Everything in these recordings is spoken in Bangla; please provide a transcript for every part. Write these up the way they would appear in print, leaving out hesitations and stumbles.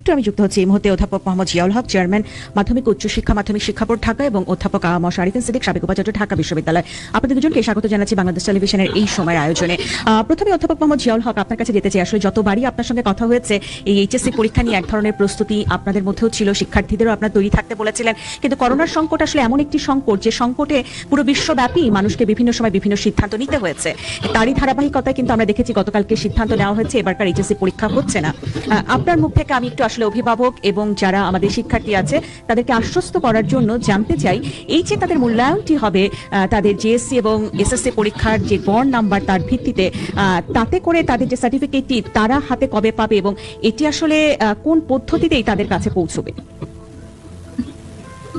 একটু আমি যুক্ত হচ্ছি এই মুহূর্তে অধ্যাপক মোহাম্মদ জিয়াউল হক, চেয়ারম্যান মাধ্যমিক উচ্চ শিক্ষা মাধ্যমিক শিক্ষা বোর্ড ঢাকা, এবং অধ্যাপক আরিফিন সিদ্দিক, সাবেক উপাচার্য, ঢাকা বিশ্ববিদ্যালয়। আপনাদের দুজনকে স্বাগত জানাচ্ছি বাংলাদেশ টেলিভিশনের এই সময়ের আয়োজনে। প্রথমে অধ্যাপক মোহাম্মদ জিয়াউল হক, আপনার কাছে যেতে চাই। আসলে যতবারই আপনার সঙ্গে কথা হয়েছে এই এইচএসসি পরীক্ষা নিয়ে এক ধরনের প্রস্তুতি আপনাদের মধ্যেও ছিল, শিক্ষার্থীদেরও আপনার তৈরি থাকতে বলেছিলেন, কিন্তু করোনার সংকট আসলে এমন একটি সংকট যে সংকটে পুরো বিশ্বব্যাপী মানুষকে বিভিন্ন সময় বিভিন্ন সিদ্ধান্ত নিতে হয়েছে। তারই ধারাবাহিকতায় কিন্তু আমরা দেখেছি গতকালকে সিদ্ধান্ত নেওয়া হয়েছে এবারকার এইচএসসি পরীক্ষা হচ্ছে না। আপনার মুখ থেকে আমি একটু আসলে অভিভাবক এবং যারা আমাদের শিক্ষার্থী আছে তাদেরকে আশ্বস্ত করার জন্য জানতে চাই, এই যে তাদের মূল্যায়নটি হবে তাদের জেএসসি এবং এসএসসি পরীক্ষার যে গড় নাম্বার তার ভিত্তিতে, তাতে করে তাদের যে সার্টিফিকেটটি তারা হাতে কবে পাবে এবং এটি আসলে কোন পদ্ধতিতেই তাদের কাছে পৌঁছবে?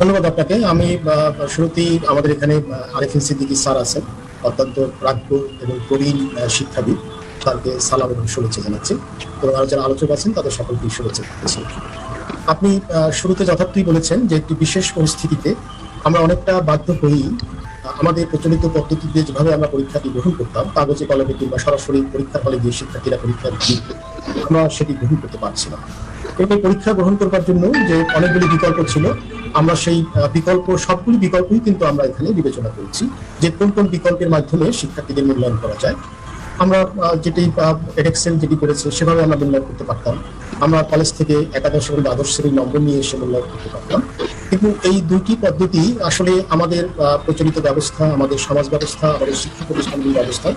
ধন্যবাদ আপনাকে। আমি শুরুতেই আমাদের এখানে আরিফিন সিদ্দিকী স্যার আছেন, অত্যন্ত প্রাজ্ঞ এবং প্রবীণ শিক্ষাবিদ, তাকে সালাম এবং শুভেচ্ছা জানাচ্ছি, এবং আরো যারা আলোচক আছেন তাদের সকলকেই শুভেচ্ছা জানাচ্ছি। আপনি শুরুতে যথার্থই বলেছেন যে একটি বিশেষ পরিস্থিতিতে আমরা অনেকটা বাধ্য হই আমাদের প্রচলিত পদ্ধতিতে যেভাবে আমরা পরীক্ষাটি গ্রহণ করতাম, কাগজে কলমে কিংবা সরাসরি পরীক্ষার হলে গিয়ে শিক্ষার্থীরা পরীক্ষা দিত, আমরা সেটি গ্রহণ করতে পারছি না। এবং পরীক্ষা গ্রহণ করবার জন্য যে অনেকগুলি বিকল্প ছিল, আমরা সেই সবগুলি বিকল্পই কিন্তু আমরা এখানে বিবেচনা করেছি যে কোন কোন বিকল্পের মাধ্যমে শিক্ষার্থীদের মূল্যায়ন করা যায়। আমরা যেটি এডেক্সেল যেটি করেছে সেভাবে আমরা মূল্যায়ন করতে পারতাম, আমরা কলেজ থেকে একাদশ এবং দ্বাদশ শ্রেণীর নম্বর নিয়ে এসে মূল্যায়ন করতে পারতাম। কিন্তু এই দুইটি পদ্ধতি আসলে আমাদের প্রচলিত ব্যবস্থা, আমাদের সমাজ ব্যবস্থা, আমাদের শিক্ষা প্রতিষ্ঠানগুলির ব্যবস্থা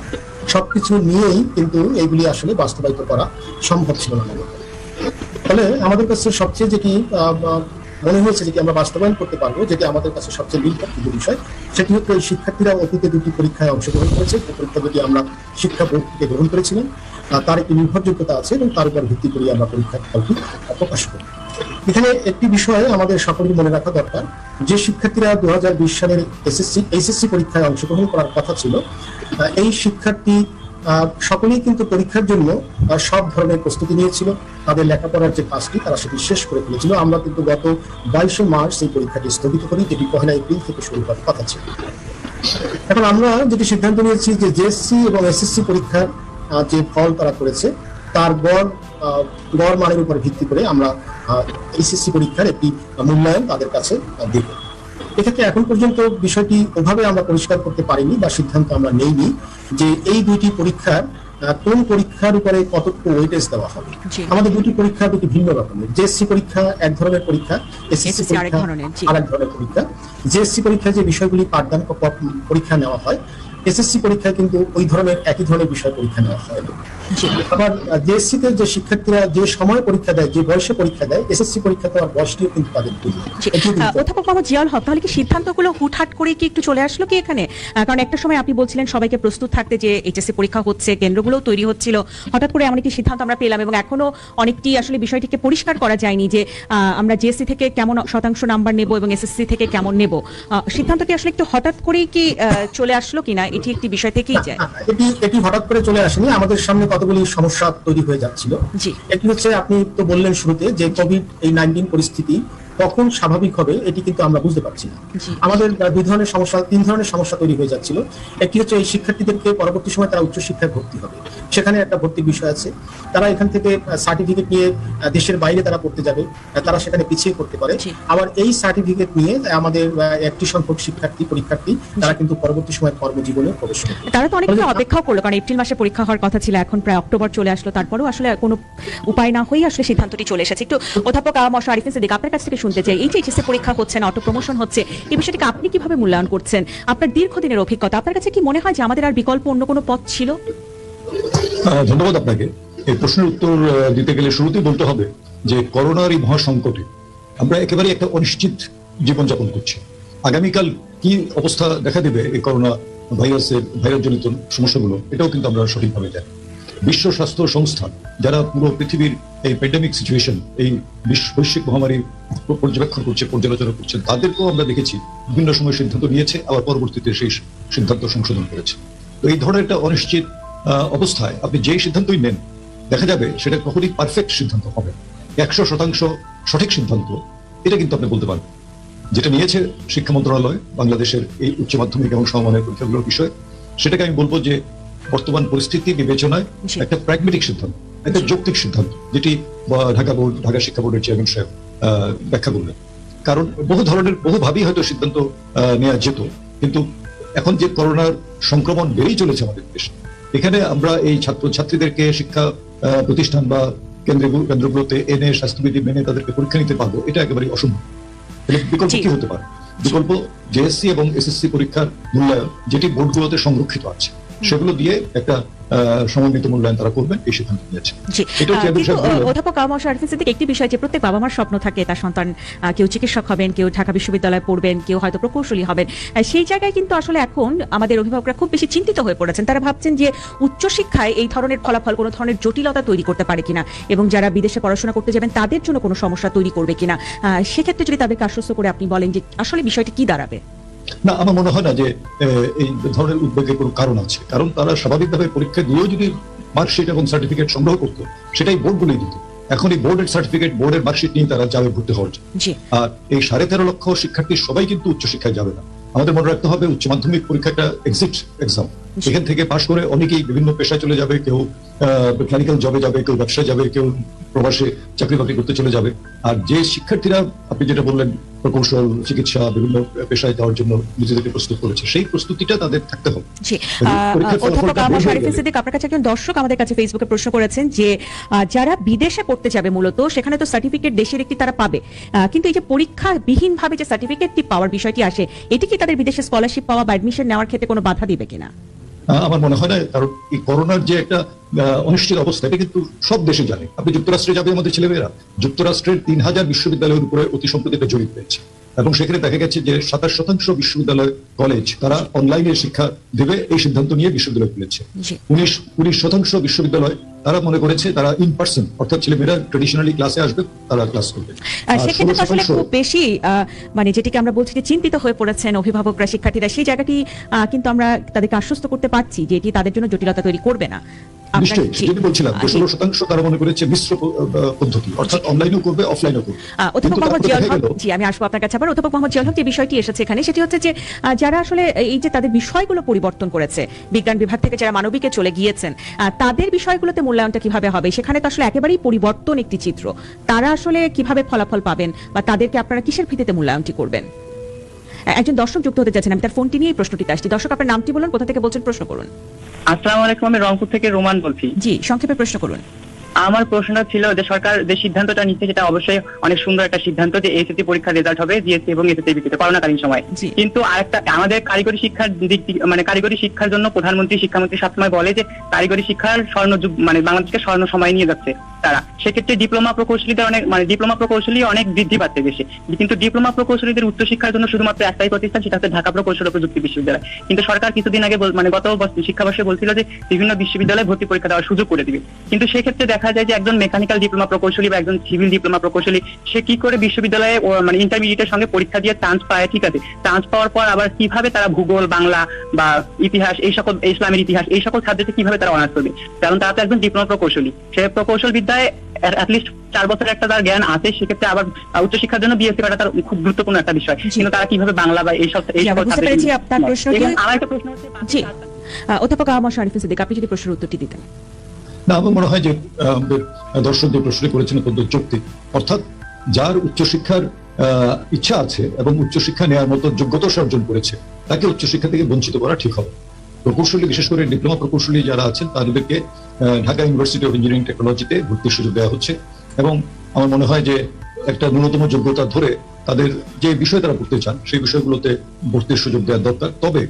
সবকিছু নিয়েই কিন্তু এইগুলি আসলে বাস্তবায়িত করা সম্ভব ছিল না। ফলে আমাদের কাছে সবচেয়ে যেটি মনে হয়েছে যেটি আমরা বাস্তবায়ন করতে পারবো, যেটি আমাদের কাছে সবচেয়ে নির্ভরযোগ্য বিষয়, সেটি হচ্ছে এই শিক্ষার্থীরা অতীতে দুটি পরীক্ষায় অংশগ্রহণ করেছে। যে পরীক্ষা দুটি আমরা শিক্ষা বোর্ড থেকে গ্রহণ করেছিলাম, তার একটি নির্ভরযোগ্যতা আছে এবং তার উপর ভিত্তি করে আমরা পরীক্ষার ফলটি প্রকাশ করি। এখানে একটি বিষয় আমাদের সকলের মনে রাখা দরকার, যে শিক্ষার্থীরা 2020 সালের এইচএসসি পরীক্ষায় অংশগ্রহণ করার কথা ছিল, এই শিক্ষার্থী সকলেই কিন্তু পরীক্ষার জন্য সব ধরনের প্রস্তুতি নিয়েছিল। তাদের লেখাপড়ার যে কাজটি তারা সেটি শেষ করে ফেলেছিল। আমরা কিন্তু গত 22 মার্চ এই পরীক্ষাটি স্থগিত করি, যেটি 1 এপ্রিল থেকে শুরু হওয়ার কথা ছিল। এখন আমরা যেটি সিদ্ধান্ত নিয়েছি যে জেএসসি এবং এসএসসি পরীক্ষার যে ফল তারা করেছে তার গড় মানের উপর ভিত্তি করে আমরা এইচএসসি পরীক্ষার একটি মূল্যায়ন তাদের কাছে দেব। এক্ষেত্রে এখন পর্যন্ত বিষয়টি ওভাবে আমরা পরিষ্কার করতে পারিনি বা সিদ্ধান্ত আমরা নেইনি যে এই দুইটি পরীক্ষার কোন পরীক্ষার উপরে কতটুকু ওয়েটেজ দেওয়া হবে। আমাদের দুটি পরীক্ষা দুটি ভিন্ন রকমের। জেএসসি পরীক্ষা এক ধরনের পরীক্ষা, এসএসসি পরীক্ষা আরেক ধরনের পরীক্ষা। জেএসসি পরীক্ষায় যে বিষয়গুলি পাঠদান পরীক্ষা নেওয়া হয়, এসএসসি পরীক্ষায় কিন্তু ওই ধরনের একই ধরনের বিষয় পরীক্ষা নেওয়া হয়। আবার জেএসসিতে যে শিক্ষার্থীরা যে সময় পরীক্ষা দেয়, যে বয়সে পরীক্ষা দেয়, এসএসসি পরীক্ষা তো আর বয়সটিও কিন্তু তাদের। অধ্যাপক মোহাম্মদ জিয়াউল হক, তাহলে কি সিদ্ধান্তগুলো হুটহাট করে কি একটু চলে আসলো কি এখানে? কারণ একটা সময় আপনি বলছিলেন সবাইকে প্রস্তুত থাকতে, যে এইচএসসি পরীক্ষা হচ্ছে, কেন্দ্রগুলো তৈরি হচ্ছিল, হঠাৎ করে এমন একটি সিদ্ধান্ত আমরা পেলাম এবং এখনো অনেকটি আসলে বিষয়টিকে পরিষ্কার করা যায়নি যে আমরা জেএসসি থেকে কেমন শতাংশ নাম্বার নেব এবং এসএসসি থেকে কেমন নেব। সিদ্ধান্তটি আসলে একটু হঠাৎ করেই কি চলে আসলো কিনা, এটি একটি বিষয় থেকেই যায়? এটি হঠাৎ করে চলে আসেনি, আমাদের সামনে কতগুলি সমস্যা তৈরি হয়ে যাচ্ছিল। একটি হচ্ছে, আপনি তো বললেন শুরুতে যে কোভিড-19 পরিস্থিতি কখন স্বাভাবিক হবে এটি কিন্তু আমরা বুঝতে পারছি না। আমাদের তিন ধরনের সমস্যা তৈরি হয়ে যাচ্ছিল। একটি হচ্ছে এই শিক্ষার্থীদেরকে পরবর্তী সময় তারা উচ্চশিক্ষায় ভর্তি হবে, সেখানে একটা ভর্তির বিষয় আছে। তারা এখান থেকে সার্টিফিকেট নিয়ে দেশের বাইরে তারা পড়তে যাবে, তারা সেখানে পিছিয়ে পড়তে পারে। আবার এই সার্টিফিকেট নিয়ে আমাদের একটি সংখ্যক পরীক্ষার্থী তারা কিন্তু পরবর্তী সময় কর্মজীবনে প্রবেশ করবে। তারা তো অনেকটা অপেক্ষা করলো, কারণ এপ্রিল মাসে পরীক্ষা হওয়ার কথা ছিল, এখন প্রায় অক্টোবর চলে আসলো, তারপরেও আসলে কোনো উপায় না হয়ে আসলে সিদ্ধান্তটি চলে এসেছে। একটু অধ্যাপক আরিফিন সিদ্দিক, আপনার কাছ থেকে শুনতে চাই, এই যে এইচএসসি পরীক্ষা হচ্ছে না, অটো প্রমোশন হচ্ছে, এই বিষয়টিকে আপনি কিভাবে মূল্যায়ন করছেন? আপনার দীর্ঘদিনের অভিজ্ঞতা, আপনার কাছে কি মনে হয় যে আমাদের আর বিকল্প অন্য কোনো পথ ছিল? ধন্যবাদ আপনাকে। এই প্রশ্নের উত্তর দিতে গেলে শুরুতেই বলতে হবে যে করোনার এই মহাসংকটে আমরা একেবারে একটা অনিশ্চিত জীবনযাপন করছি। আগামীকাল কি অবস্থা দেখা দেবে এই করোনা ভাইরাসজনিত সমস্যাগুলো, এটাও কিন্তু আমরা সঠিকভাবে জানি। বিশ্ব স্বাস্থ্য সংস্থা যারা পুরো পৃথিবীর এই প্যান্ডেমিক সিচুয়েশন, এই বৈশ্বিক মহামারী পর্যবেক্ষণ করছে, পর্যালোচনা করছে, তাদেরকেও আমরা দেখেছি বিভিন্ন সময় সিদ্ধান্ত নিয়েছে, আবার পরবর্তীতে সেই সিদ্ধান্ত সংশোধন করেছে। তো এই ধরনের একটা অনিশ্চিত অবস্থায় আপনি যেই সিদ্ধান্তই নেন, দেখা যাবে সেটা কখনই পারফেক্ট সিদ্ধান্ত হবে, 100% সঠিক সিদ্ধান্ত এটা কিন্তু আপনি বলতে পারবেন। যেটা নিয়েছে শিক্ষা মন্ত্রণালয় বাংলাদেশের এই উচ্চ মাধ্যমিক এবং সমমানের পরীক্ষাগুলোর বিষয়, সেটাকে আমি বলবো যে বর্তমান পরিস্থিতি বিবেচনায় একটা প্র্যাগমেটিক সিদ্ধান্ত। একটা যৌক্তিক সিদ্ধান্ত, যেটি ঢাকা শিক্ষা বোর্ডের চেয়ারম্যান সাহেব ব্যাখ্যা করলেন। কারণ বহুভাবেই হয়তো সিদ্ধান্ত নেওয়া যেত, কিন্তু এখন যে করোনার সংক্রমণ বেড়েই চলেছে আমাদের দেশে, এখানে আমরা এই ছাত্রছাত্রীদেরকে শিক্ষা প্রতিষ্ঠান বা কেন্দ্রগুলোতে এনে স্বাস্থ্যবিধি মেনে তাদেরকে পরীক্ষা নিতে পারবো, এটা একেবারেই অসম্ভব। বিকল্প কি হতে পারে? বিকল্প জেএসসি এবং এসএসসি পরীক্ষার মূল্যায়ন, যেটি বোর্ডগুলোতে সংরক্ষিত আছে, সেগুলো দিয়ে একটা সমন্বিত মূল্যায়ন তারা করবেন, এই সিদ্ধান্ত নিয়েছে। অধ্যাপক আরিফিন সিদ্দিক, একটি বিষয় যে প্রত্যেক বাবা মার স্বপ্ন থাকে তার সন্তান কেউ চিকিৎসক হবেন, কেউ ঢাকা বিশ্ববিদ্যালয়ে পড়বেন, কেউ হয়তো প্রকৌশলী হবেন। সেই জায়গায় কিন্তু আসলে এখন আমাদের অভিভাবকরা খুব বেশি চিন্তিত হয়ে পড়েছেন। তারা ভাবছেন যে উচ্চশিক্ষায় এই ধরনের ফলাফল কোনো ধরনের জটিলতা তৈরি করতে পারে কিনা, এবং যারা বিদেশে পড়াশোনা করতে যাবেন তাদের জন্য কোনো সমস্যা তৈরি করবে কিনা। সেক্ষেত্রে যদি তাদেরকে আশ্বস্ত করে আপনি বলেন যে আসলে বিষয়টি কি দাঁড়াবে। না, আমার মনে হয় না যে এই ধরনের উদ্বেগের কোনো কারণ আছে, কারণ তারা স্বাভাবিকভাবে পরীক্ষা দিয়েও যদি মার্কশিট এবং সার্টিফিকেট সংগ্রহ করতো, সেটাই বোর্ডগুলোই দিত। এখন এই বোর্ডের সার্টিফিকেট, বোর্ডের মার্কশিট নিয়ে তারা যাবে ভর্তি হওয়ার জন্য। আর এই 13.5 লক্ষ শিক্ষার্থী সবাই কিন্তু উচ্চশিক্ষায় যাবে না। আমাদের মনে রাখতে হবে, উচ্চ মাধ্যমিক পরীক্ষাটা এক্সিট এক্সাম, এখান থেকে পাশ করে অনেকেই বিভিন্ন পেশায় চলে যাবে, কেউ মেকানিক্যাল জবে যাবে, কেউ ব্যবসায় যাবে, কেউ প্রবাসে চাকরি বাকরি করতে চলে যাবে। আর যে শিক্ষার্থীরা আপনি যেটা বললেন প্রকৌশল, চিকিৎসা, বিভিন্ন পেশায় যাওয়ার জন্য নিজেদেরকে প্রস্তুত করেছে, সেই প্রস্তুতিটা তাদের থাকতে হবে। অধ্যাপক আরিফিন সিদ্দিক, আপনার কাছে একজন দর্শক আমাদের কাছে ফেসবুকে প্রশ্ন করেছেন যে যারা বিদেশে পড়তে যাবে, মূলত সেখানে তো সার্টিফিকেট দেশের একটি তারা পাবে, কিন্তু এই যে পরীক্ষা বিহীন ভাবে যে সার্টিফিকেটটি পাওয়ার বিষয়টি আসে, এটি কি তাদের বিদেশে স্কলারশিপ পাওয়া বা অ্যাডমিশন নেওয়ার ক্ষেত্রে কোনো বাধা দিবে কিনা? আমার মনে হয় না, কারণ এই করোনার যে একটা অনিশ্চিত অবস্থা, এটা কিন্তু সব দেশে জানে। আপনি যুক্তরাষ্ট্রে যাবে আমাদের ছেলেমেয়েরা, যুক্তরাষ্ট্রের 3000 বিশ্ববিদ্যালয়ের উপরে অতি সম্প্রতি একটা জরিপ পেয়েছে, এবং সেখানে দেখা গেছে যে 27% বিশ্ববিদ্যালয় কলেজ তারা অনলাইনে শিক্ষা দেবে, এই সিদ্ধান্ত নিয়ে বিশ্ববিদ্যালয় খুলেছে। 19% বিশ্ববিদ্যালয় তারা মনে করেছে তারা ইন পার্সন, অর্থাৎ ছেলেমেয়েরা ট্রেডিশনালি ক্লাসে আসবে, তারা ক্লাস করবে। সেক্ষেত্রে আসলে খুব বেশি মানে যেটিকে আমরা বলছি যে চিন্তিত হয়ে পড়েছেন অভিভাবকরা, শিক্ষার্থীরা, সেই জায়গাটি কিন্তু আমরা তাদেরকে আশ্বস্ত করতে পারছি যে এটি তাদের জন্য জটিলতা তৈরি করবে না। নিশ্চয়ই, যেটি বলছিলাম, 16% তারা মনে করেছে মিশ্র পদ্ধতি, অর্থাৎ অনলাইনেও করবে, অফলাইনেও করবে। অধ্যাপক মোহাম্মদ জিয়াউল হক, জি আমি আসবো আপনার কাছে আবার। অধ্যাপক মোহাম্মদ জিয়াউল হক, যে বিষয়টি এসেছে এখানে সেটি হচ্ছে যে যারা আসলে এই যে তাদের বিষয়গুলো পরিবর্তন করেছে, বিজ্ঞান বিভাগ থেকে যারা মানবিকে চলে গিয়েছেন, তাদের বিষয়গুলোতে মূল্যায়নটা কিভাবে হবে? সেখানে তো আসলে একেবারেই পরিবর্তন একটি চিত্র। তারা আসলে কিভাবে ফলাফল পাবেন বা তাদেরকে আপনারা কিসের ভিত্তিতে মূল্যায়নটি করবেন? একজন দর্শক যুক্ত হতে যাচ্ছেন, আমি তার ফোনটি নিয়ে প্রশ্নটিতে আসছি। দর্শক, আপনার নামটি বলুন, কোথা থেকে বলছেন, প্রশ্ন করুন। আসসালামু আলাইকুম, আমি রংপুর থেকে রোমান বলছি। জি, সংক্ষেপে প্রশ্ন করুন। আমার প্রশ্নটা ছিল যে সরকার যে সিদ্ধান্তটা নিচ্ছে সেটা অবশ্যই অনেক সুন্দর একটা সিদ্ধান্ত, যে এসএসসি পরীক্ষার রেজাল্ট হবে জিএসসি এবং এসএসসি ভিত্তিতে করোনাকালীন সময়। কিন্তু আরেকটা, আমাদের কারিগরি শিক্ষার দিক মানে কারিগরি শিক্ষার জন্য প্রধানমন্ত্রী, শিক্ষামন্ত্রী সবসময় বলে যে কারিগরি শিক্ষার স্বর্ণযুগ, মানে বাংলাদেশকে স্বর্ণ সময় নিয়ে যাচ্ছে তারা। সেক্ষেত্রে ডিপ্লোমা প্রকৌশলীদের ডিপ্লোমা প্রকৌশলী অনেক বৃদ্ধি পাচ্ছে বেশি, কিন্তু ডিপ্লোমা প্রকৌশলীদের উচ্চশিক্ষার জন্য শুধুমাত্র একটাই প্রতিষ্ঠান, সেটা হচ্ছে ঢাকা প্রকৌশল ও প্রযুক্তি বিশ্ববিদ্যালয়। কিন্তু সরকার কিছুদিন আগে মানে গত শিক্ষাবর্ষে বলছিল যে বিভিন্ন বিশ্ববিদ্যালয়ে ভর্তি পরীক্ষা দেওয়ার সুযোগ করে দিবে। কিন্তু সেক্ষেত্রে দেখা যায় যে একজন মেকানিক্যাল ডিপ্লোমা প্রকৌশলী বা একজন সিভিল ডিপ্লোমা প্রকৌশলী, সে কি করে বিশ্ববিদ্যালয়ে মানে ইন্টারমিডিয়েটের সঙ্গে পরীক্ষা দিয়ে চান্স পায়? ঠিক আছে, চান্স পাওয়ার পর আবার কিভাবে তারা ভূগোল, বাংলা বা ইতিহাস, এই সকল ইসলামের ইতিহাস, এই সকল সাবজেক্টে কিভাবে তারা অনার্স করবে? কারণ তারা তো একজন ডিপ্লোমা প্রকৌশলী, সে প্রকৌশল বিদ্যায় অ্যাটলিস্ট 4 বছরের একটা তার জ্ঞান আছে। সেক্ষেত্রে আবার উচ্চশিক্ষার জন্য বিএসসি করা তার খুব গুরুত্বপূর্ণ একটা বিষয়, কিন্তু তারা কিভাবে বাংলা বা এই সকল আমার একটা প্রশ্ন হচ্ছে, জি অধ্যাপক আরিফিন সিদ্দিক, আপনি যদি প্রশ্নের উত্তরটি দিতেন। না, আমার মনে হয় যে আমাদের দর্শক যে প্রশ্ন করেছেন অত্যন্ত যৌক্তিক, অর্থাৎ যার উচ্চশিক্ষার ইচ্ছা আছে এবং উচ্চশিক্ষা নেওয়ার মতো যোগ্যতা অর্জন করেছে, তাকে উচ্চশিক্ষা থেকে বঞ্চিত করা ঠিক হবে। প্রকৌশলী, বিশেষ করে ডিপ্লোমা প্রকৌশলী যারা আছেন, তাদেরকে ঢাকা ইউনিভার্সিটি অফ ইঞ্জিনিয়ারিং টেকনোলজিতে ভর্তির সুযোগ দেওয়া হচ্ছে, এবং আমার মনে হয় যে একটা ন্যূনতম যোগ্যতা ধরে তাদের যে বিষয় তারা পড়তে চান সেই বিষয়গুলোতে ভর্তির সুযোগ দেওয়া দরকার। তবে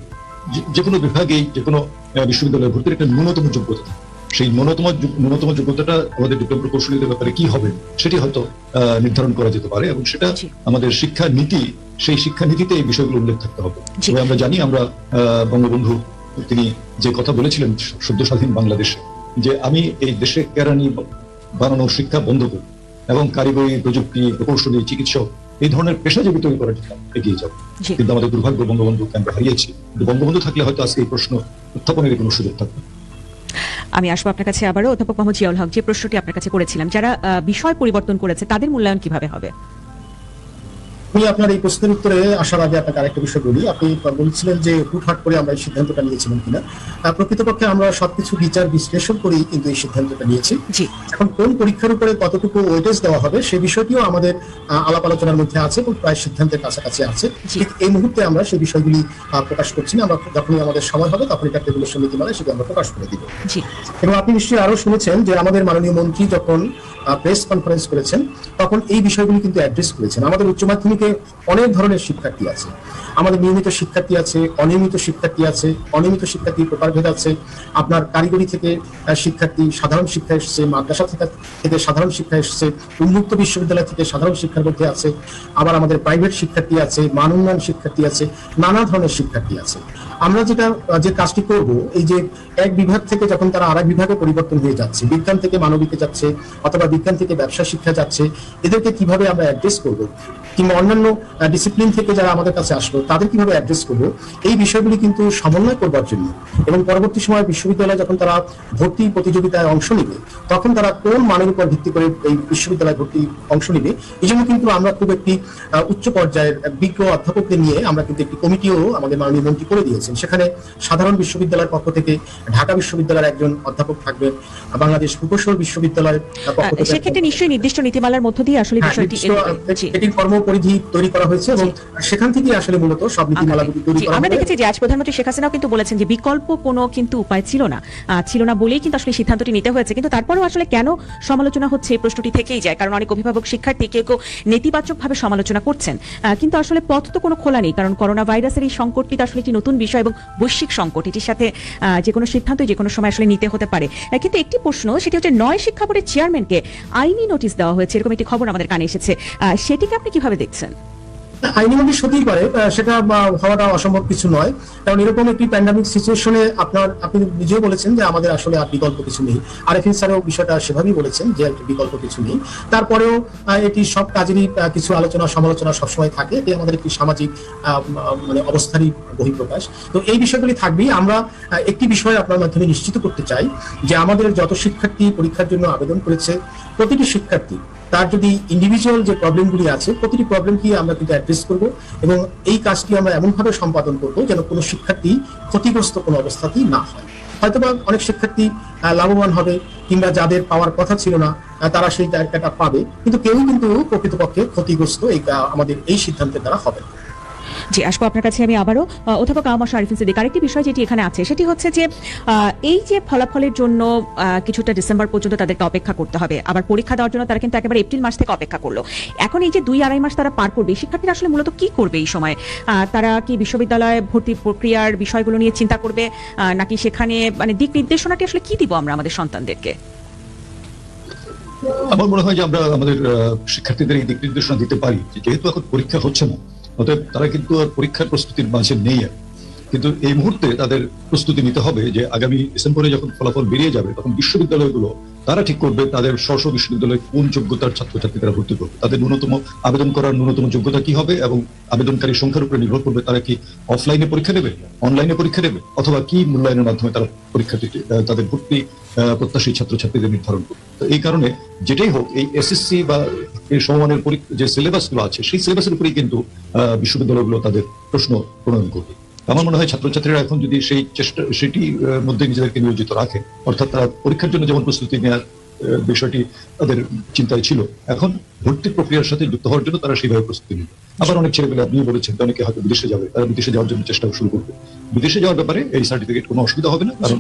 যে কোনো বিভাগেই, যে কোনো বিশ্ববিদ্যালয়ে ভর্তির একটা ন্যূনতম যোগ্যতা, সেই ন্যূনতম যোগ্যতা আমাদের ডিপ্লোমা প্রকৌশলীদের ব্যাপারে কি হবে সেটি হয়তো নির্ধারণ করা যেতে পারে, এবং সেটা আমাদের শিক্ষা নীতি, সেই শিক্ষা নীতিতে এই বিষয়গুলো উল্লেখ থাকতে হবে। তবে আমরা জানি, আমরা বঙ্গবন্ধু তিনি যে কথা বলেছিলেন সদ্য স্বাধীন বাংলাদেশে, যে আমি এই দেশে কেরানি বানানোর শিক্ষা বন্ধ করি এবং কারিগরি, প্রযুক্তি, প্রকৌশলী, চিকিৎসক, এই ধরনের পেশাজীবী তৈরি করার জন্য এগিয়ে যাব। কিন্তু আমাদের দুর্ভাগ্য, বঙ্গবন্ধুকে আমরা হারিয়েছি। বঙ্গবন্ধু থাকলে হয়তো আজকে এই প্রশ্ন উত্থাপনের কোনো সুযোগ থাকবে। আমি আসবো আপনার কাছে আবারও। অধ্যাপক মোহাম্মদ জিয়াউল হক, যে প্রশ্নটি আপনার কাছে করেছিলাম, যারা বিষয় পরিবর্তন করেছে তাদের মূল্যায়ন কিভাবে হবে? আমি আপনার এই প্রশ্নের উত্তরে আসার আগে আপনাকে আরেকটা বিষয় বলি। আপনি বলছিলেন যে হুটহাট করে আমরা এই সিদ্ধান্তটা নিয়েছিলাম কিনা। প্রকৃতপক্ষে আমরা সবকিছু বিচার বিশ্লেষণ করেই কিন্তু এই সিদ্ধান্তটা নিয়েছি। এখন কোন পরীক্ষার উপরে কতটুকু ওয়েটেজ দেওয়া হবে সেই বিষয়টিও আমাদের আলাপ আলোচনার মধ্যে আছে এবং প্রায় সিদ্ধান্তের কাছাকাছি আছে। ঠিক এই মুহূর্তে আমরা সেই বিষয়গুলি প্রকাশ করছি না। আমরা যখনই আমাদের সময় হবে তখন এটা টেবুলের নীতিমালায় সেটা আমরা প্রকাশ করে দিব। এবং আপনি নিশ্চয়ই আরো শুনেছেন যে আমাদের মাননীয় মন্ত্রী যখন প্রেস কনফারেন্স করেছেন তখন এই বিষয়গুলি কিন্তু অ্যাড্রেস করেছেন। আমাদের উচ্চ মাধ্যমিকে অনেক ধরনের শিক্ষার্থী আছে, আমাদের নিয়মিত শিক্ষার্থী আছে, অনিয়মিত শিক্ষার্থী আছে, অনিয়মিত শিক্ষার্থী প্রকারভেদ আছে, আপনার কারিগরি থেকে শিক্ষার্থী, সাধারণ শিক্ষা এসছে, মাদ্রাসা থেকে সাধারণ শিক্ষা এসছে, উন্মুক্ত বিশ্ববিদ্যালয় থেকে সাধারণ শিক্ষার মধ্যে আছে, আবার আমাদের প্রাইভেট শিক্ষার্থী আছে, মান উন্নয়ন শিক্ষার্থী আছে, নানা ধরনের শিক্ষার্থী আছে। আমরা যে কাজটি করব, এই যে এক বিভাগ থেকে যখন তারা আরেক বিভাগে পরিবর্তন হয়ে যাচ্ছে, বিজ্ঞান থেকে মানবিকে যাচ্ছে অথবা বিজ্ঞান থেকে ব্যবসা শিক্ষা যাচ্ছে, এদেরকে কিভাবে আমরা অ্যাড্রেস করবো, কিংবা অন্যান্য ডিসিপ্লিন থেকে যারা আমাদের কাছে আসলো তাদের কিভাবে অ্যাড্রেস করবো, এই বিষয়গুলি কিন্তু সমন্বয় করবার জন্য এবং পরবর্তী সময় বিশ্ববিদ্যালয়ে যখন তারা ভর্তি প্রতিযোগিতায় অংশ নেবে তখন তারা কোন মানের উপর ভিত্তি করে এই বিশ্ববিদ্যালয়ে ভর্তি অংশ নেবে, এই জন্য কিন্তু আমরা খুব একটি উচ্চ পর্যায়ের বিজ্ঞ অধ্যাপকদের নিয়ে আমরা কিন্তু একটি কমিটিও আমাদের মাননীয় মন্ত্রী করে দিয়েছেন। সেখানে সাধারণ বিশ্ববিদ্যালয়ের পক্ষ থেকে ঢাকা বিশ্ববিদ্যালয়ের একজন অধ্যাপক থাকবেন, বাংলাদেশ প্রকৌশল বিশ্ববিদ্যালয়ের পক্ষ থেকে সেক্ষেত্রে নিশ্চয়ই নির্দিষ্ট নীতিমালার মধ্য দিয়ে আসলে বিষয়টি এটির কর্মপরিধি তৈরি করা হয়েছে এবং সেখান থেকে আসলে মূলত সব নীতিমালাগুলি তৈরি করা। আমরা দেখেছি যে আজ প্রধানমন্ত্রী শেখ হাসিনাও কিন্তু বলেছেন যে বিকল্প কোনো কিন্তু উপায় ছিল না বলেই কিন্তু আসলে সিদ্ধান্তটি নিতে হয়েছে। কিন্তু তারপরেও আসলে কেন সমালোচনা হচ্ছে এই প্রশ্নটি থেকেই যায়, কারণ অনেক অভিভাবক শিক্ষার্থী কেউ নেতিবাচক ভাবে সমালোচনা করছেন, কিন্তু আসলে পথ তো কোনো খোলা নেই, কারণ করোনা ভাইরাসের এই সংকটটি তো আসলে একটি নতুন বিষয় এবং বৈশ্বিক সংকট, এটির সাথে যে কোনো সিদ্ধান্ত যে কোনো সময় আসলে নিতে হতে পারে। কিন্তু একটি প্রশ্ন, সেটি হচ্ছে 9 শিক্ষা বোর্ডের চেয়ারম্যানকে আইনি নোটিশ দেওয়া হয়েছে, এরকম একটি খবর আমাদের কানে এসেছে, সেটিকে আপনি কিভাবে দেখছেন? আইনি নোটিশ হতেই পারে, সেটা হওয়াটা অসম্ভব কিছু নয়, কারণ এরকম একটি প্যান্ডামিক সিচুয়েশনে আপনি নিজেও বলেছেন যে আমাদের আসলে আর বিকল্প কিছু নেই, আরএফএন স্যারও বিষয়টা সেভাবেই বলেছেন যে বিকল্প কিছু নেই। তারপরেও এটি সব কাজেরই কিছু আলোচনা সমালোচনা সবসময় থাকে, এটি আমাদের একটি সামাজিক মানে অবস্থারই বহিঃপ্রকাশ। তো এই বিষয়গুলি থাকবেই। আমরা একটি বিষয় আপনার মাধ্যমে নিশ্চিত করতে চাই যে আমাদের যত শিক্ষার্থী পরীক্ষার জন্য আবেদন করেছে প্রতিটি শিক্ষার্থী তার যদি ইন্ডিভিজুয়াল যে প্রবলেমগুলি আছে প্রতিটি প্রবলেমকে আমরা কিন্তু অ্যাড্রেস করব এবং এই কাজটি আমরা এমনভাবে সম্পাদন করব যেন কোনো শিক্ষার্থী ক্ষতিগ্রস্ত কোনো অবস্থাতেই না হয়। হয়তোবা অনেক শিক্ষার্থী লাভবান হবে কিংবা যাদের পাওয়ার কথা ছিল না তারা সেই জায়গাটা পাবে, কিন্তু কেউ কিন্তু প্রকৃতপক্ষে ক্ষতিগ্রস্ত আমাদের এই সিদ্ধান্তের দ্বারা হবে। জি, আসবো আপনার কাছে আমি আবারও। অধ্যাপক আ.ম.স. আরিফিন সিদ্দিক, আরেকটি বিষয় যেটি এখানে আছে সেটি হচ্ছে যে এই যে ফলাফলের জন্য কিছুটা ডিসেম্বর পর্যন্ত তাদেরকে অপেক্ষা করতে হবে, আবার পরীক্ষা দেওয়ার জন্য তারা কিন্তু একেবারে এপ্রিল মাস থেকে অপেক্ষা করলো। এখন এই যে 2-2.5 মাস তারা পার করবে, শিক্ষার্থীরা আসলে মূলত কি করবে এই সময়? তারা কি বিশ্ববিদ্যালয়ে ভর্তি প্রক্রিয়ার বিষয়গুলো নিয়ে চিন্তা করবে, নাকি সেখানে মানে দিক নির্দেশনাটি আসলে কি দিব আমরা আমাদের সন্তানদেরকে? আমার মনে হয় যে আমরা আমাদের শিক্ষার্থীদের এই দিক নির্দেশনা দিতে পারি, যেহেতু এখন পরীক্ষা হচ্ছে না, অতএব তারা কিন্তু আর পরীক্ষার প্রস্তুতির মাঝে নেই। কিন্তু এই মুহূর্তে তাদের প্রস্তুতি নিতে হবে যে আগামী ডিসেম্বরে যখন ফলাফল বেরিয়ে যাবে তখন বিশ্ববিদ্যালয়গুলো তারা ঠিক করবে তাদের স্ব বিশ্ববিদ্যালয়ে কোন যোগ্যতার ছাত্রছাত্রীরা ভর্তি করবে, তাদের ন্যূনতম আবেদন করার ন্যূনতম যোগ্যতা কি হবে এবং আবেদনকারী সংখ্যার উপরে নির্ভর করবে তারা কি অফলাইনে পরীক্ষা দেবে, অনলাইনে পরীক্ষা দেবে, অথবা কি মূল্যায়নের মাধ্যমে তারা পরীক্ষাটি তাদের ভর্তি প্রত্যাশী ছাত্রছাত্রীদের নির্ধারণ করবে। তো এই কারণে যেটাই হোক এই এসএসসি বা এই সমমানের যে সিলেবাসগুলো আছে সেই সিলেবাসের উপরেই কিন্তু বিশ্ববিদ্যালয়গুলো তাদের প্রশ্ন প্রণয়ন করবে। আমার মনে হয় ছাত্রছাত্রীরা এখন যদি সেই চেষ্টা সেটির মধ্যে নিজেদেরকে নিয়োজিত রাখে, অর্থাৎ তারা পরীক্ষার জন্য যেমন প্রস্তুতি নেওয়ার বিষয়টি তাদের চিন্তায় ছিল, এখন ভর্তি প্রক্রিয়ার সাথে যুক্ত হওয়ার জন্য তারা সেইভাবে প্রস্তুতি নেবে। আবার অনেক ছেলেমেয়ে আপনি বলেছেন অনেকে হয়তো বিদেশে যাবে, তারা বিদেশে যাওয়ার জন্য চেষ্টা শুরু করবে। বিদেশে যাওয়ার ব্যাপারে এই সার্টিফিকেট কোনো অসুবিধা হবে না, কারণ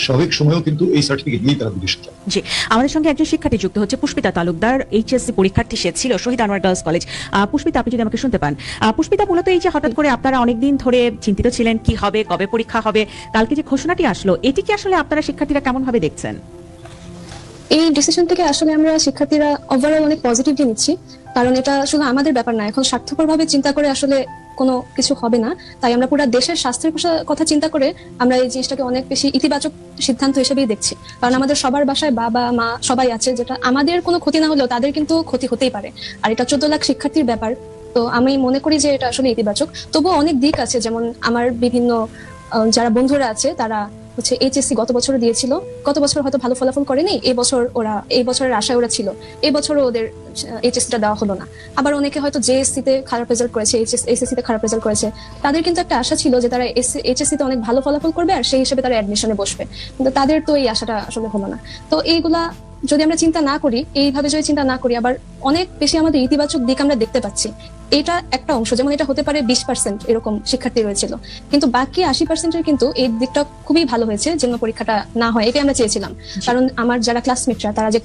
স্বাভাবিক সময়েও কিন্তু এই সার্টিফিকেট নিয়েই তারা বিদেশে যাবে। জি, আমাদের সঙ্গে একজন শিক্ষার্থী যুক্ত হচ্ছে, পুষ্পিতা তালুকদার, এইচএসসি পরীক্ষার্থী, সে ছিল শহীদ আনোয়ার গার্লস কলেজ। পুষ্পিতা, আপনি যদি আমাকে শুনতে পান। পুষ্পিতা, মূলত এই যে হঠাৎ করে আপনারা অনেকদিন ধরে চিন্তিত ছিলেন কি হবে, কবে পরীক্ষা হবে, কালকে যে ঘোষণাটি আসলো, এটি কি আসলে আপনারা শিক্ষার্থীরা কেমন ভাবে দেখছেন? এই ডিসিশন থেকে আসলে আমরা শিক্ষার্থীরা ওভারঅল অনেক পজিটিভলি নিচ্ছি, কারণ এটা শুধু আমাদের ব্যাপার না, এখন স্বার্থপর ভাবে চিন্তা করে আসলে কোনো কিছু হবে না। তাই আমরা পুরো দেশের স্বাস্থ্যের কথা চিন্তা করে আমরা এই জিনিসটাকে অনেক বেশি ইতিবাচক সিদ্ধান্ত হিসেবেই দেখছি, কারণ আমাদের সবার বাসায় বাবা মা সবাই আছে, যেটা আমাদের কোনো ক্ষতি না হলেও তাদের কিন্তু ক্ষতি হতেই পারে, আর এটা 14 লাখ শিক্ষার্থীর ব্যাপার। তো আমি মনে করি যে এটা আসলে ইতিবাচক। তবুও অনেক দিক আছে, যেমন আমার বিভিন্ন যারা বন্ধুরা আছে তারা হচ্ছে এইচএসসি গত বছরও দিয়েছিল, গত বছর হয়তো ভালো ফলাফল করেনি, এই বছরের আশায় ওরা ছিল, এই বছরও ওদের এইচএসসিটা দেওয়া হলো না। আবার অনেকে হয়তো জেএসসি তে খারাপ রেজাল্ট করেছে, এসএসসি তে খারাপ রেজাল্ট করেছে, তাদের কিন্তু একটা আশা ছিল যে তারা এইচএসসি তে অনেক ভালো ফলাফল করবে আর সেই হিসেবে তারা অ্যাডমিশনে বসবে, কিন্তু তাদের তো এই আশাটা আসলে হলো না। তো এইগুলা যদি আমরা চিন্তা না করি, এইভাবে যদি চিন্তা না করি, আবার অনেক বেশি আমাদের ইতিবাচক দিক আমরা দেখতে পাচ্ছি। এটা একটা অংশ, যেমন এটা হতে পারে 20% এরকম শিক্ষার্থী রয়েছিল, কিন্তু বাকি 80%-এর কিন্তু এই দিকটা খুবই ভালো হয়েছে, যেন পরীক্ষাটা না হয়, এটাই আমরা চেয়েছিলাম। কারণ আমার যারা ক্লাসমেটরা, তারা যে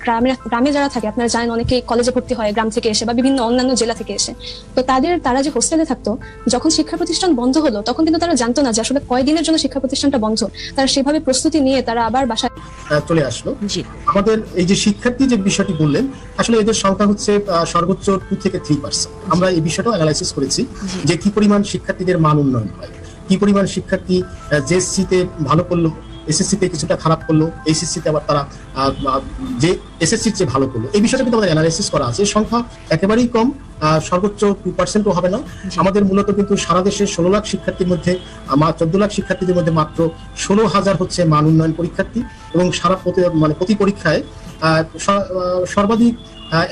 গ্রামে যারা থাকে, আপনারা জানেন অনেকেই কলেজে ভর্তি হয় গ্রাম থেকে এসে বা বিভিন্ন অন্যান্য জেলা থেকে এসে, তো তারা যে হোস্টেলে থাকতো, যখন শিক্ষা প্রতিষ্ঠান বন্ধ হলো তখন কিন্তু তারা জানতো না যে আসলে কয়দিনের জন্য শিক্ষা প্রতিষ্ঠানটা বন্ধ। তারা সেভাবে প্রস্তুতি নিয়ে তারা আবার বাসায় চলে আসলো। আমাদের এই যে শিক্ষার্থী যে বিষয়টি বললেন, আসলে এদের সংখ্যা হচ্ছে সর্বোচ্চ 2 থেকে 3%। আমরা এই বিষয়টাও অ্যানালাইসিস করেছি যে কি পরিমাণ শিক্ষার্থীদের মান উন্নয়ন হয়, কি পরিমাণ শিক্ষার্থী জেএসসি তে ভালো করলো, এসএসসি তে কিছুটা খারাপ করলো, এইচএসসি তে আবার তারা যে এসএসসি চেয়ে ভালো করলো, এই বিষয়টা কিন্তু আমাদের অ্যানালাইসিস করা আছে। সংখ্যা একেবারেই কম, সর্বোচ্চ 2%ও হবে না। আমাদের মূলত কিন্তু সারা দেশে 16 লাখ শিক্ষার্থীর মধ্যে 14 লাখ শিক্ষার্থীদের মধ্যে মাত্র 16,000 হচ্ছে মান উন্নয়ন পরীক্ষার্থী, এবং সারা প্রতি পরীক্ষায় সর্বাধিক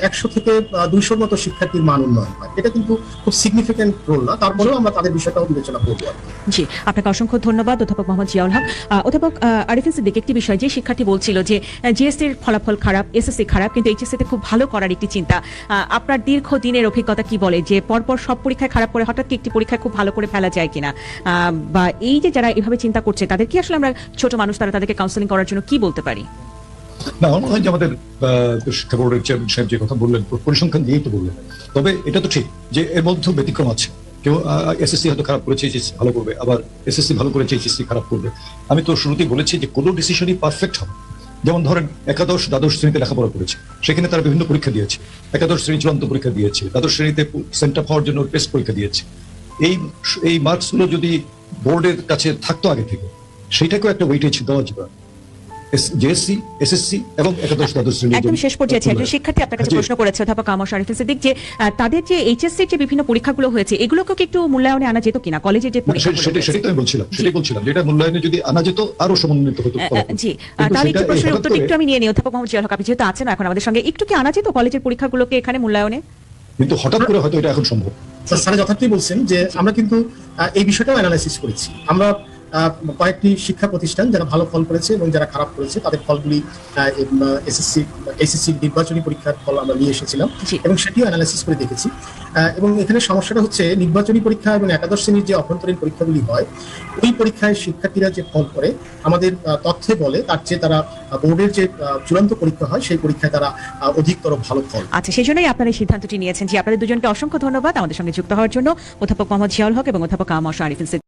100 থেকে 200-র মতো শিক্ষার্থীর মান উন্নয়ন হয়। এটা কিন্তু খুব সিগনিফিকেন্ট রোল না, তারপরেও আমরা তাদের বিষয়টাও বিবেচনা করবো। জি, আপনাকে অসংখ্য ধন্যবাদ অধ্যাপক মোহাম্মদ জিয়াউল হক। অধ্যাপক আরিফিন সিদ্দিক, একটি বিষয় যে শিক্ষার্থী বলছিল যে জিএসসির ফলাফল খারাপ, এসএসসি খারাপ, কিন্তু এইচএসসি তে খুব ভালো করার একটি চিন্তা, আপনার দীর্ঘদিনের অভিজ্ঞতা কি বলে যে পরপর সব পরীক্ষায় খারাপ করে হঠাৎ কি একটি পরীক্ষায় খুব ভালো করে ফেলা যায় কিনা, বা এই যে যারা এভাবে চিন্তা করছে তাদের কি আসলে আমরা ছোট মানুষ, তাদেরকে কাউন্সেলিং করার জন্য কি বলতে পারি? না, আমার মনে হয় যে আমাদের শিক্ষা বোর্ডের চেয়ারম্যান সাহেব যে কথা বললেন, পরিসংখ্যান দিয়েই তো বললেন। তবে এটা তো ঠিক যে এর মধ্যে ব্যতিক্রম আছে, কেউ এসএসসি হয়তো খারাপ করেছে, এইচএসসি ভালো করবে, আবার এসএসসি ভালো করেছে, এইচএসসি খারাপ করবে। আমি তো শুরুতেই বলেছি যে কোনো ডিসিশনই পারফেক্ট হবে। যেমন ধরেন একাদশ দ্বাদশ শ্রেণীতে লেখাপড়া করেছে, সেখানে তারা বিভিন্ন পরীক্ষা দিয়েছে, একাদশ শ্রেণী চূড়ান্ত পরীক্ষা দিয়েছে, দ্বাদশ শ্রেণীতে সেন্টার পাওয়ার জন্য টেস্ট পরীক্ষা দিয়েছে। এই মার্কসগুলো যদি বোর্ডের কাছে থাকতো আগে থেকে, সেইটাকেও একটা ওয়েটেজ দেওয়া যাবে। জেএসসি, এসএসসি এবং একাদশ দ্বাদশ শ্রেণী। একদম শেষ পর্যায়ে একজন শিক্ষার্থী আপনার কাছে প্রশ্ন করেছে অধ্যাপক আরিফিন সিদ্দিক, যে তাদের যে এইচএসসির যে বিভিন্ন পরীক্ষাগুলো হয়েছে, এগুলোকে কি একটু মূল্যায়নে আনা যেত কিনা? কলেজের যে সেটাই আমি বলছিলাম যেটা মূল্যায়নে যদি আনা যেত আরো সমন্বিত হতো। জি, তাহলে একটু প্রশ্নের উত্তরটা একটু আমি নিয়ে নিই। অধ্যাপক মোহাম্মদ জিয়াউল হক, আপনি যেহেতু আছেন এখন আমাদের সঙ্গে, একটু কি আনা যেত কলেজের পরীক্ষাগুলোকে এখানে মূল্যায়নে? কিন্তু হঠাৎ করে হয়তো এটা এখন সম্ভব। স্যার যথার্থই বলছেন যে আমরা কিন্তু এই বিষয়টাও অ্যানালাইসিস করেছি। আমরা কয়েকটি শিক্ষা প্রতিষ্ঠান যারা ভালো ফল করেছে এবং যারা খারাপ করেছে তাদের ফলগুলি এসএসসি নির্বাচনী পরীক্ষার ফল আমরা নিয়ে এসেছিলাম এবং সেটিও অ্যানালাইসিস করে দেখেছি। এবং এখানে সমস্যাটা হচ্ছে নির্বাচনী পরীক্ষা এবং একাদশ শ্রেণীর যে অভ্যন্তরীণ পরীক্ষাগুলি হয়, ওই পরীক্ষায় শিক্ষার্থীরা যে ফল করে আমাদের তথ্যে বলে তার চেয়ে তারা বোর্ডের যে চূড়ান্ত পরীক্ষা হয় সেই পরীক্ষায় তারা অধিকতর ভালো ফল। আচ্ছা, সেই জন্যই আপনারা এই সিদ্ধান্তটি নিয়েছেন। জি, আপনাদের দুজনকে অসংখ্য ধন্যবাদ আমাদের সঙ্গে যুক্ত হওয়ার জন্য, অধ্যাপক মোহাম্মদ জিয়াউল হক এবং অধ্যাপক আরিফিন সিদ্দিক।